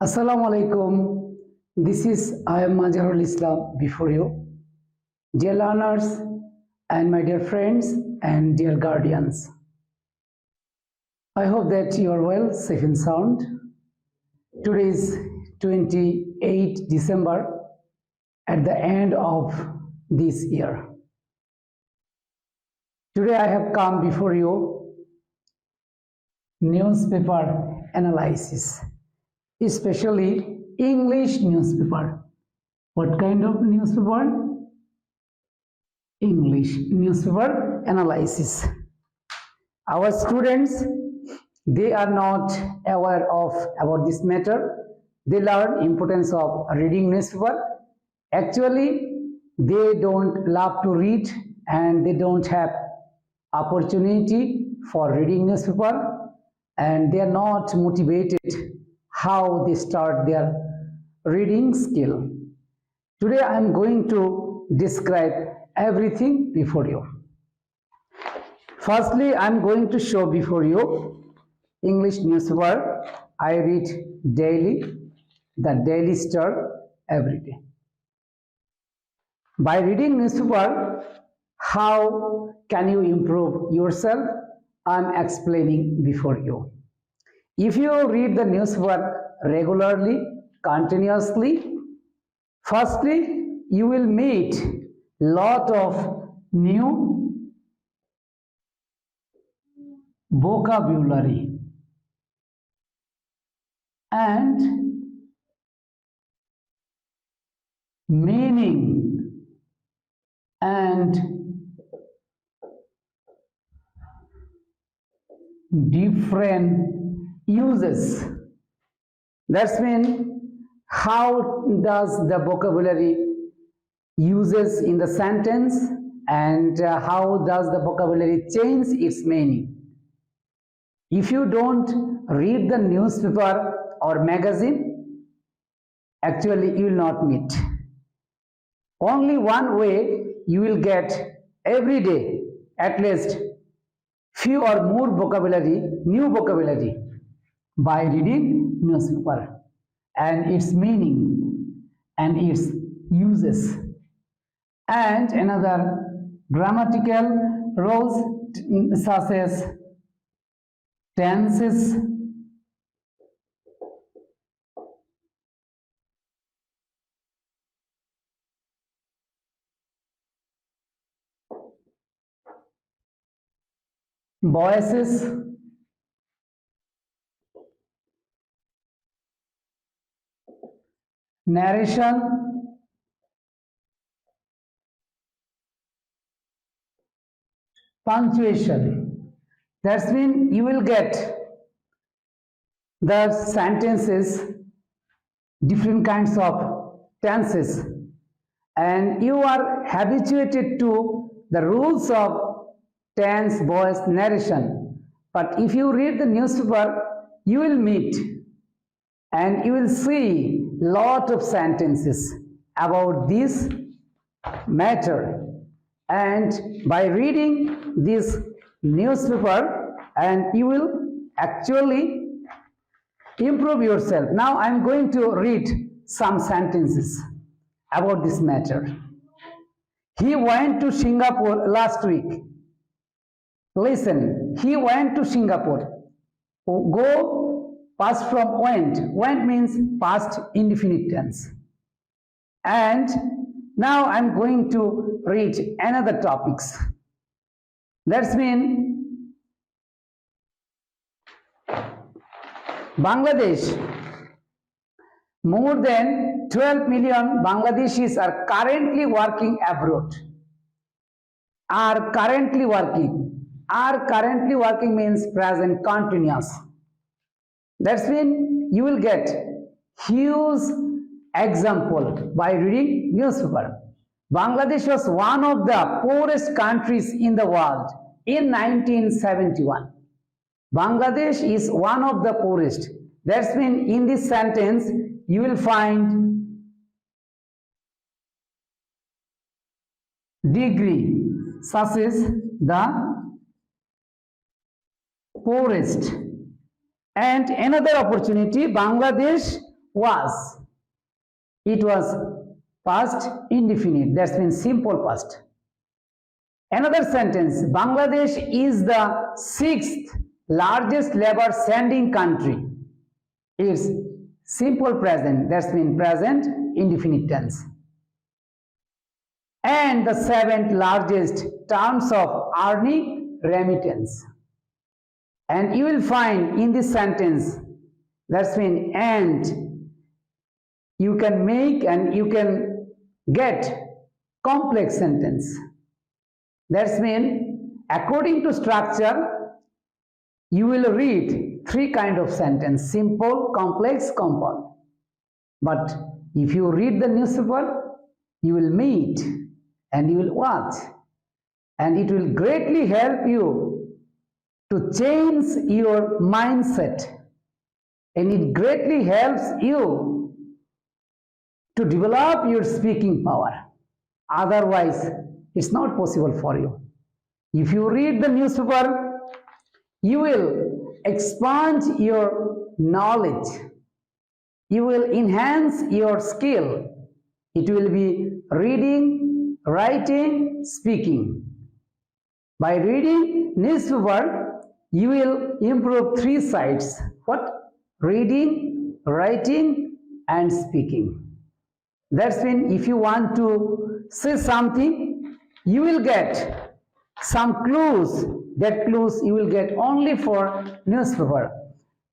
Assalamu alaikum. This is I am Mazharul Islam before you. Dear learners and my dear friends and dear guardians. I hope that you are well, safe and sound. Today is 28 December at the end of this year. Today I have come before you newspaper analysis, especially English newspaper. What kind of newspaper? English newspaper analysis. Our students, they are not aware of about this matter. They learn importance of reading newspaper. Actually, they don't love to read and they don't have opportunity for reading newspaper, and they are not motivated how they start their reading skill. Today I am going to describe everything before you. Firstly, I am going to show before you English newspaper. I read daily, the Daily Star every day. By reading newspaper, how can you improve yourself? I am explaining before you. If you read the newspaper regularly, continuously, firstly, you will meet lot of new vocabulary and meaning and different uses. That's mean how does the vocabulary uses in the sentence and how does the vocabulary change its meaning. If you don't read the newspaper or magazine, actually you will not meet. Only one way you will get every day at least few or more vocabulary, new vocabulary, by reading newspaper and its meaning and its uses. And another grammatical rules such as tenses, voices, narration, punctuation. That's mean you will get the sentences, different kinds of tenses, and you are habituated to the rules of tense, voice, narration. But if you read the newspaper, you will meet and you will see lot of sentences about this matter. And by reading this newspaper, and you will actually improve yourself. Now I am going to read some sentences about this matter. He went to Singapore last week. Listen, he went to Singapore. Go, past from went. Went means past indefinite tense. And now I'm going to read another topics. That's mean Bangladesh. More than 12 million Bangladeshis are currently working abroad. Are currently working. Are currently working means present continuous. That's mean you will get huge example by reading newspaper. Bangladesh was one of the poorest countries in the world in 1971. Bangladesh is one of the poorest. That's mean in this sentence you will find degree such as the poorest. And another opportunity, Bangladesh was. It was past indefinite. That means simple past. Another sentence, Bangladesh is the 6th largest labor sending country. It's simple present. That means present indefinite tense. And the 7th largest terms of earning remittance. And you will find in this sentence, that's mean and you can make and you can get complex sentence. That's mean according to structure, you will read 3 kind of sentence: simple, complex, compound. But if you read the newspaper, you will meet and you will watch, and it will greatly help you to change your mindset, and it greatly helps you to develop your speaking power. Otherwise, it's not possible for you. If you read the newspaper, you will expand your knowledge. You will enhance your skill. It will be reading, writing, speaking. By reading newspaper, you will improve 3 sides. What? Reading, writing, and speaking. That's when if you want to say something, you will get some clues. That clues you will get only for newspaper.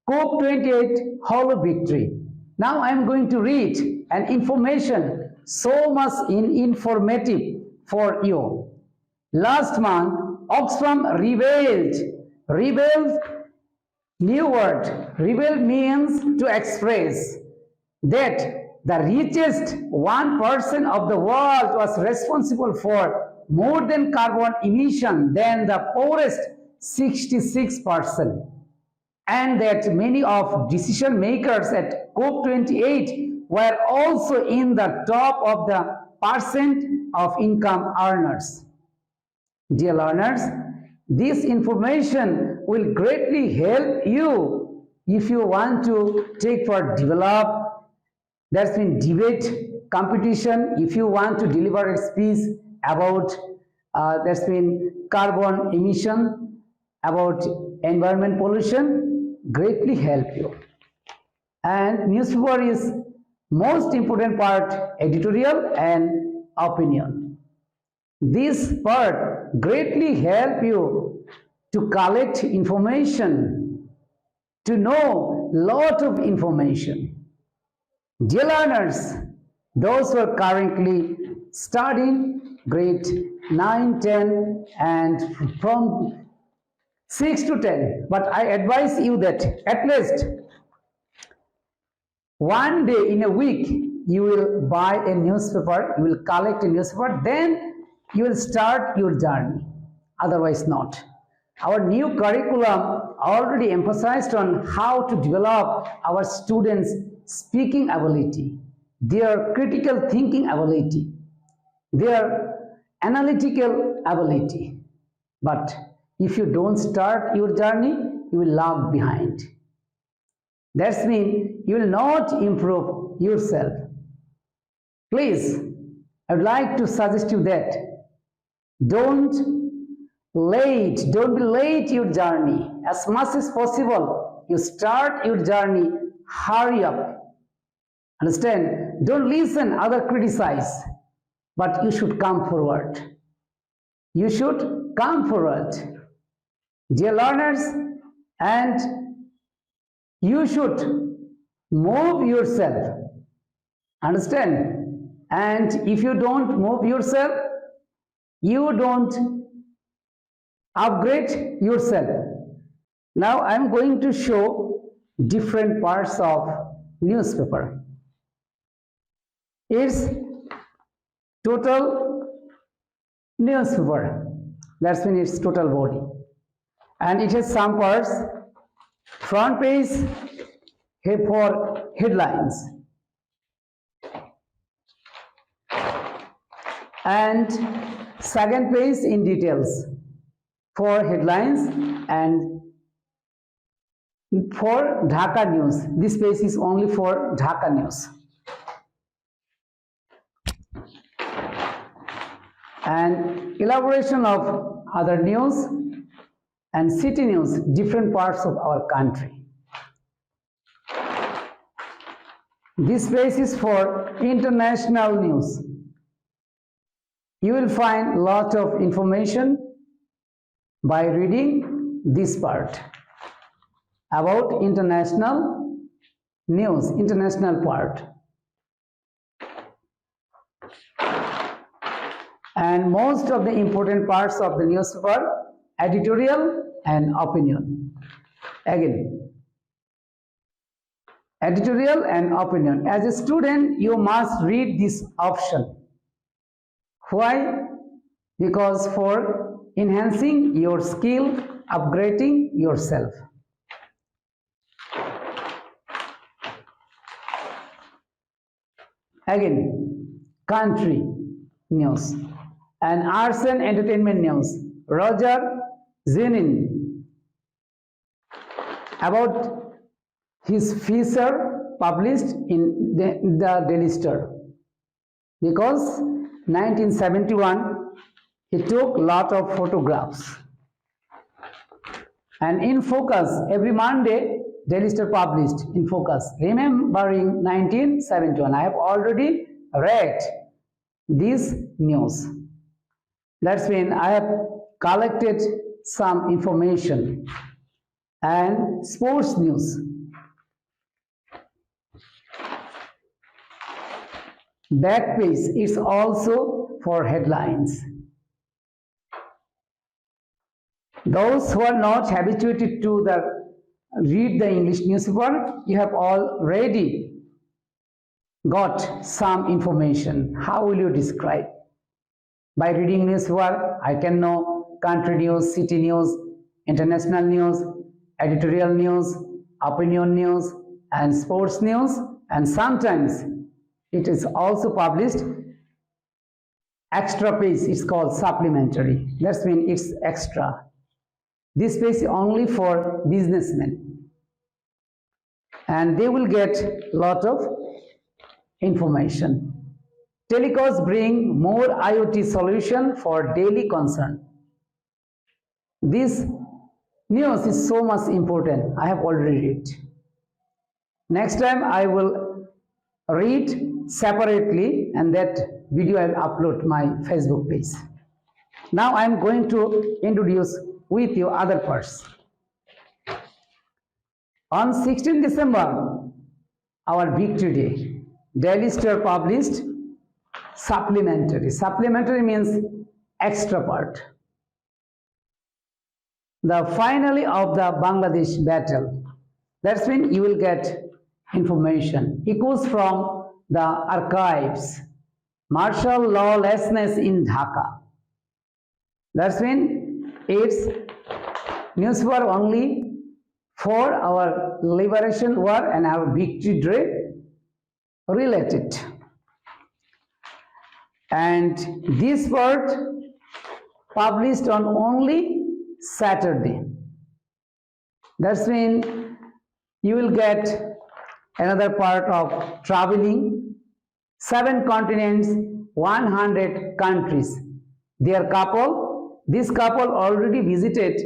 COP28 Hollow Victory. Now I am going to read an information so much informative for you. Last month, Oxfam rebelled. Rebelled, new word. Rebel means to express that the richest 1% of the world was responsible for more than carbon emission than the poorest 66%, and that many of decision makers at COP28 were also in the top of the percent of income earners. Dear learners, this information will greatly help you if you want to take for develop. That's mean debate competition. If you want to deliver a speech about that's mean carbon emission, about environment pollution, greatly help you. And newspaper is most important part, editorial and opinion. This part greatly help you to collect information, to know lot of information. Dear learners, those who are currently studying grade 9, 10 and from 6 to 10, but I advise you that at least one day in a week you will buy a newspaper, you will collect a newspaper, then you will start your journey. Otherwise not. Our new curriculum already emphasized on how to develop our students' speaking ability, their critical thinking ability, their analytical ability. But if you don't start your journey, you will lag behind. That means you will not improve yourself. Please, I would like to suggest you that don't be late your journey. As much as possible, you start your journey, hurry up. Understand? Don't listen other criticize, but you should come forward. You should come forward. Dear learners, and you should move yourself. Understand? And if you don't move yourself, you don't upgrade yourself. Now I am going to show different parts of newspaper. It's total newspaper. That's when it's total body. And it has some parts. Front page here for headlines. And second page in details for headlines and for Dhaka news. This page is only for Dhaka news. And elaboration of other news and city news, different parts of our country. This page is for international news. You will find lot of information by reading this part about international news, international part. And most of the important parts of the newspaper, editorial and opinion. Again, editorial and opinion. As a student, you must read this option. Why? Because for enhancing your skill, upgrading yourself. Again, country news and arts and entertainment news. Roger Zenin about his feature published in the Daily Star, because 1971 he took lot of photographs, and in Focus every Monday Daily Star published in Focus remembering 1971. I have already read this news. That's when I have collected some information. And sports news. Back page is also for headlines. Those who are not habituated to read the English newspaper, you have already got some information. How will you describe? By reading newspaper, I can know country news, city news, international news, editorial news, opinion news, and sports news, and sometimes it is also published extra page. It's called supplementary. That's mean it's extra. This page is only for businessmen, and they will get lot of information. Telecoms bring more IoT solution for daily concern. This news is so much important. I have already read. Next time I will read separately, and that video I will upload my Facebook page. Now I am going to introduce with you other parts. On 16 December, our Victory Day, Daily Star published supplementary. Supplementary means extra part. The finale of the Bangladesh battle. That's when you will get information. Echoes from the archives. Martial lawlessness in Dhaka. That's when it's newspaper only for our liberation war and our victory day related. And this part published on only Saturday. That's when you will get another part of traveling, 7 continents, 100 countries. Their couple, this couple already visited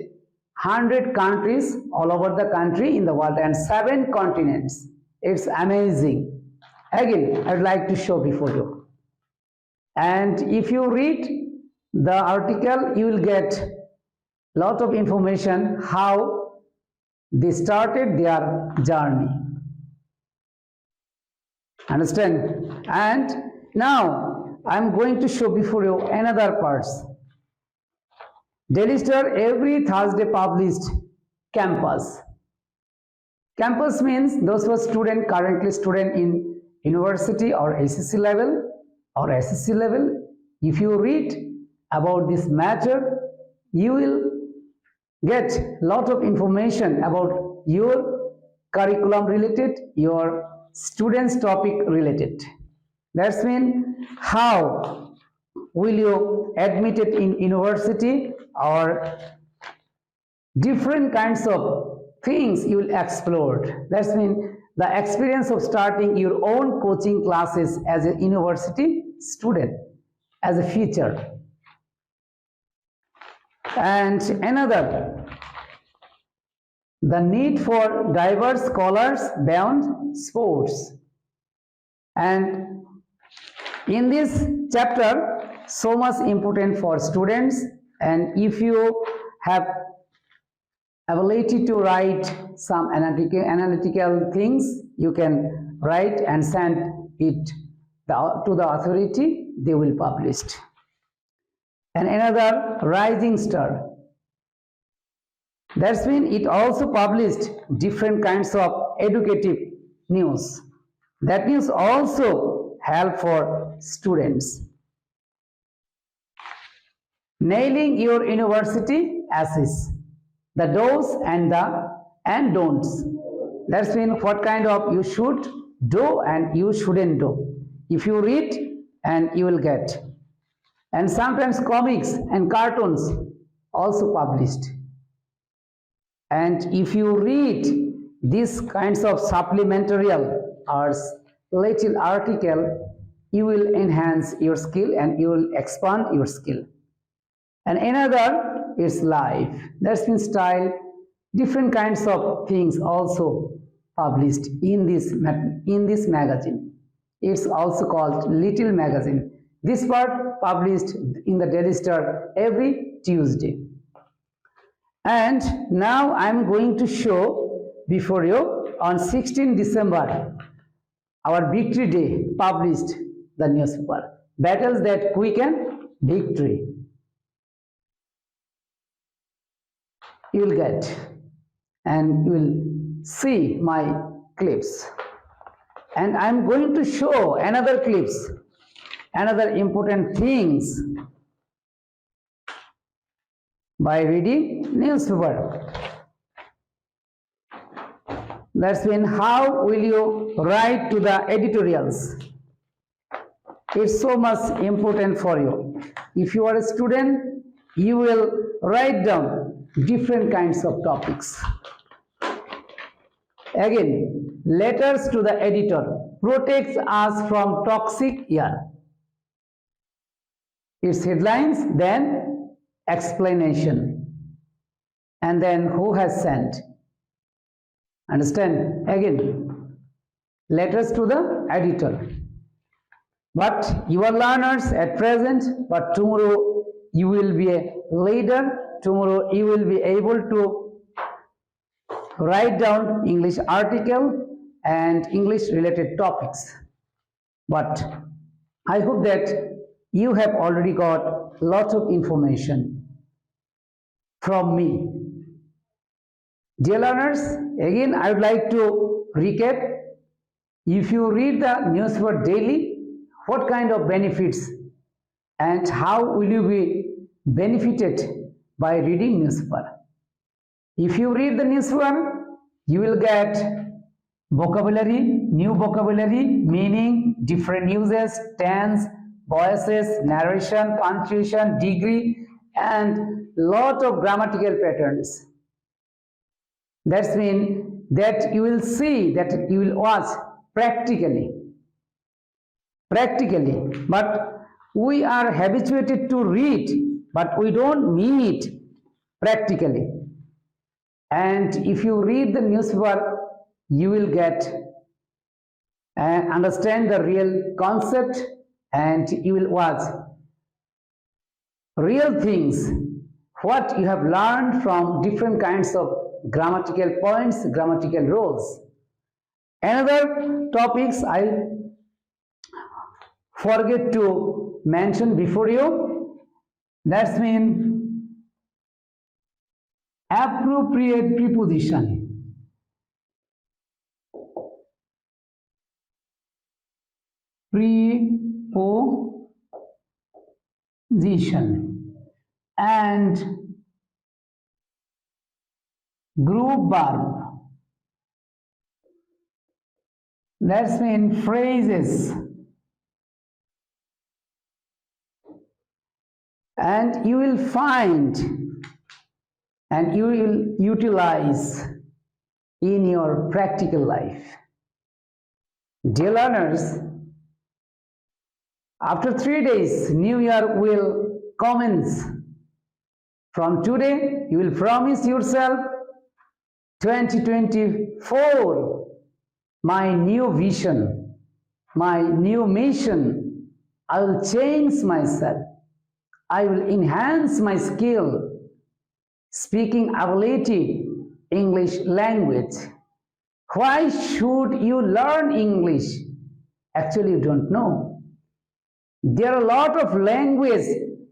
100 countries all over the country in the world and 7 continents. It's amazing. Again, I'd like to show before you. And if you read the article, you will get lot of information how they started their journey. Understand? And now I'm going to show before you another parts. Daily Star every Thursday published campus. Campus means those who are student, currently student in university or ACC level or SSC level. If you read about this matter, you will get lot of information about your curriculum related, your students topic related. That's mean how will you admitted in university or different kinds of things you will explore. That's mean the experience of starting your own coaching classes as a university student, as a future. And another, the need for diverse scholars beyond sports. And in this chapter, so much important for students, and if you have ability to write some analytical things, you can write and send it to the authority, they will publish. And another, rising star. That's mean it also published different kinds of educative news. That news also help for students. Nailing your university essays, the do's and don'ts. That's mean what kind of you should do and you shouldn't do. If you read, and you will get. And sometimes comics and cartoons also published. And if you read these kinds of supplementary or little article, you will enhance your skill and you will expand your skill. And another is life. That's means style. Different kinds of things also published in this magazine. It's also called Little Magazine. This part published in the Daily Star every Tuesday. And now I'm going to show before you on 16 December, our Victory Day, published the newspaper. Battles that quicken victory. You will get and you will see my clips. And I'm going to show another clips, another important things by reading newspaper. That's mean how will you write to the editorials? It's so much important for you. If you are a student, you will write down different kinds of topics. Again, letters to the editor protects us from toxic air. Its headlines, then explanation, and then who has sent. Understand? Again, letters to the editor. But you are learners at present, but tomorrow you will be a leader. Tomorrow you will be able to write down English article and English related topics. But I hope that you have already got lots of information from me. Dear learners, again I would like to recap. If you read the newspaper daily, what kind of benefits and how will you be benefited by reading newspaper? If you read the newspaper, you will get vocabulary, new vocabulary, meaning, different uses, tense, voices, narration, punctuation, degree, and lot of grammatical patterns. That's mean that you will see, that you will watch practically. But we are habituated to read, but we don't mean it practically. And if you read the newspaper, you will get and understand the real concept, and you will watch real things, what you have learned from different kinds of grammatical points, grammatical rules. Another topics I forget to mention before you, that's mean appropriate preposition. Preposition and group verb. That's mean phrases. And you will find and you will utilize in your practical life. Dear learners, after 3 days, New Year will commence. From today, you will promise yourself 2024, my new vision, my new mission. I will change myself. I will enhance my skill, speaking ability, English language. Why should you learn English? Actually, you don't know. There are a lot of languages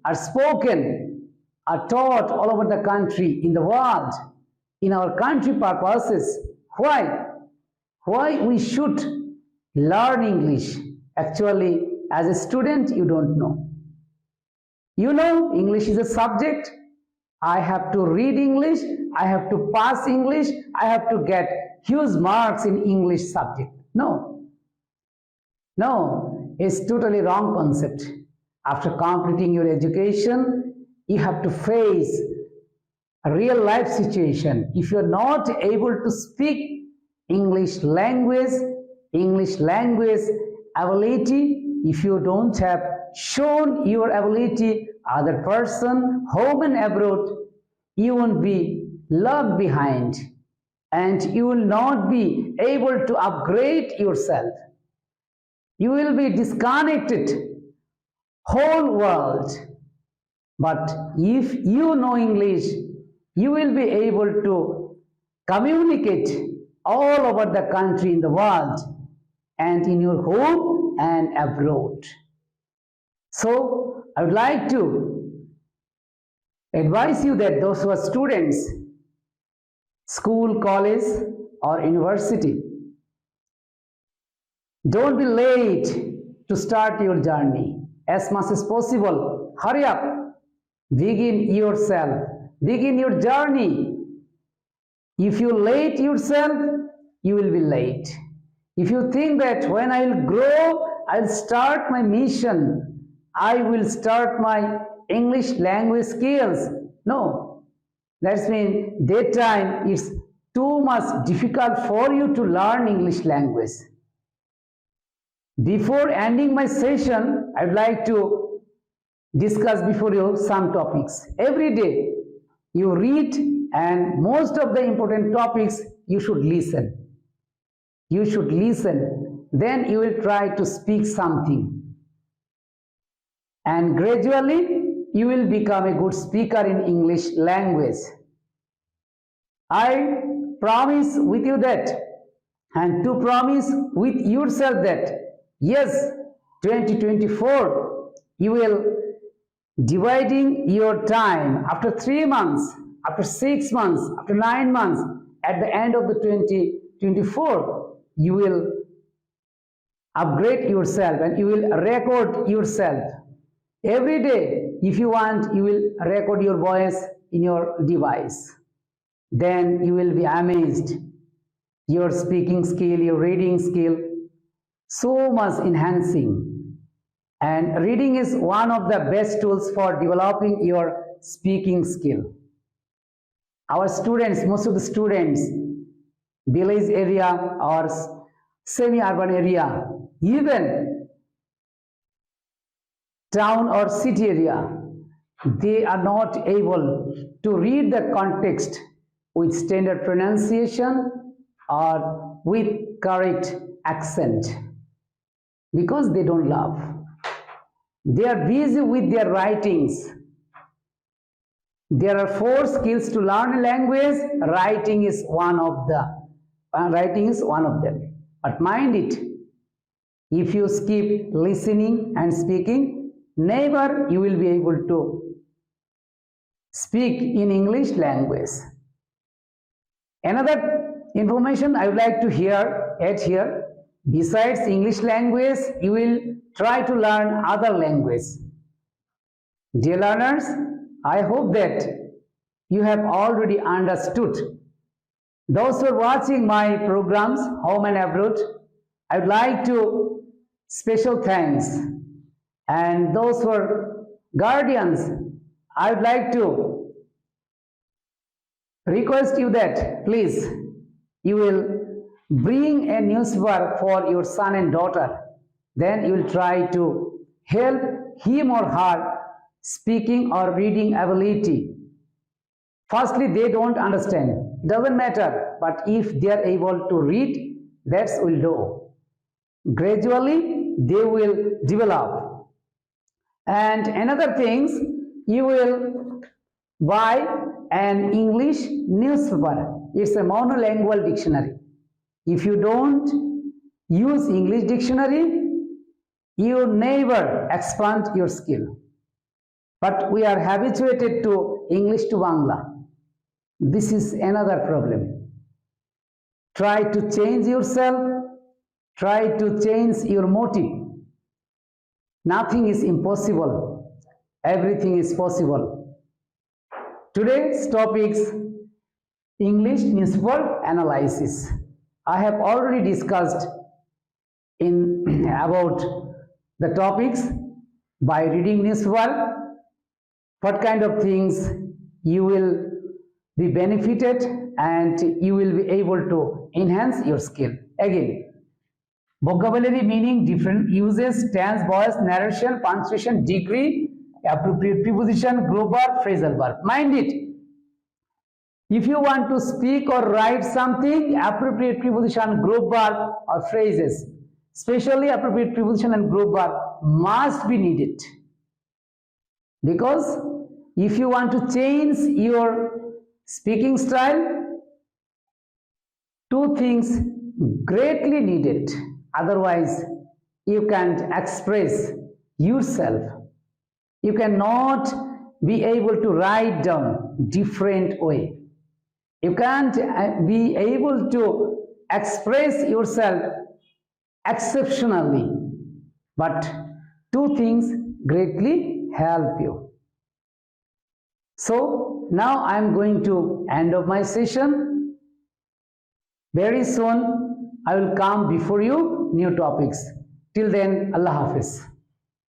are spoken, are taught all over the country, in the world, in our country purposes. Why? Why we should learn English? Actually, as a student, you don't know. You know, English is a subject. I have to read English. I have to pass English. I have to get huge marks in English subject. No. No, it's totally wrong concept. After completing your education, you have to face a real life situation. If you're not able to speak English language ability, if you don't have shown your ability other person, home and abroad, you won't be left behind and you will not be able to upgrade yourself. You will be disconnected whole world. But if you know English, you will be able to communicate all over the country, in the world, and in your home and abroad. So, I would like to advise you that those who are students, school, college, or university, don't be late to start your journey. As much as possible, hurry up. Begin yourself. Begin your journey. If you late yourself, you will be late. If you think that when I will grow, I will start my mission, I will start my English language skills. No. That means that time it's too much difficult for you to learn English language. Before ending my session, I would like to discuss before you some topics. Every day you read, and most of the important topics you should listen. You should listen. Then you will try to speak something. And gradually you will become a good speaker in English language. I promise with you that, and to promise with yourself that, yes, 2024, you will dividing your time after 3 months, after 6 months, after 9 months, at the end of the 2024, you will upgrade yourself and you will record yourself. Every day, if you want, you will record your voice in your device. Then you will be amazed. Your speaking skill, your reading skill, so much enhancing. And reading is one of the best tools for developing your speaking skill. Our students, most of the students, village area or semi-urban area, even town or city area, they are not able to read the context with standard pronunciation or with correct accent because they don't love. They are busy with their writings. There are 4 skills to learn a language. Writing is one of them. But mind it, if you skip listening and speaking, never you will be able to speak in English language. Another information I would like to add here, besides English language, you will try to learn other languages. Dear learners, I hope that you have already understood. Those who are watching my programs, home and abroad, I would like to special thanks. And those who are guardians, I would like to request you that please you will bring a newspaper for your son and daughter. Then you will try to help him or her speaking or reading ability. Firstly, they don't understand. It doesn't matter. But if they are able to read, that's will do. Gradually, they will develop. And another things, you will buy an English newspaper. It's a monolingual dictionary. If you don't use English dictionary, you never expand your skill. But we are habituated to English to Bangla. This is another problem. Try to change yourself. Try to change your motive. Nothing is impossible. Everything is possible. Today's topics, English newspaper analysis. I have already discussed about the topics by reading newspaper, what kind of things you will be benefited and you will be able to enhance your skill. Again, vocabulary meaning, different uses, tense, voice, narration, punctuation, degree, appropriate preposition, group verb, phrasal verb. Mind it. If you want to speak or write something, appropriate preposition, group verb or phrases, especially appropriate preposition and group verb must be needed. Because if you want to change your speaking style, two things greatly needed. Otherwise, you can't express yourself. You cannot be able to write down different way. You can't be able to express yourself exceptionally. But two things greatly help you. So now I am going to end of my session. Very soon I will come before you new topics. Till then, Allah Hafiz.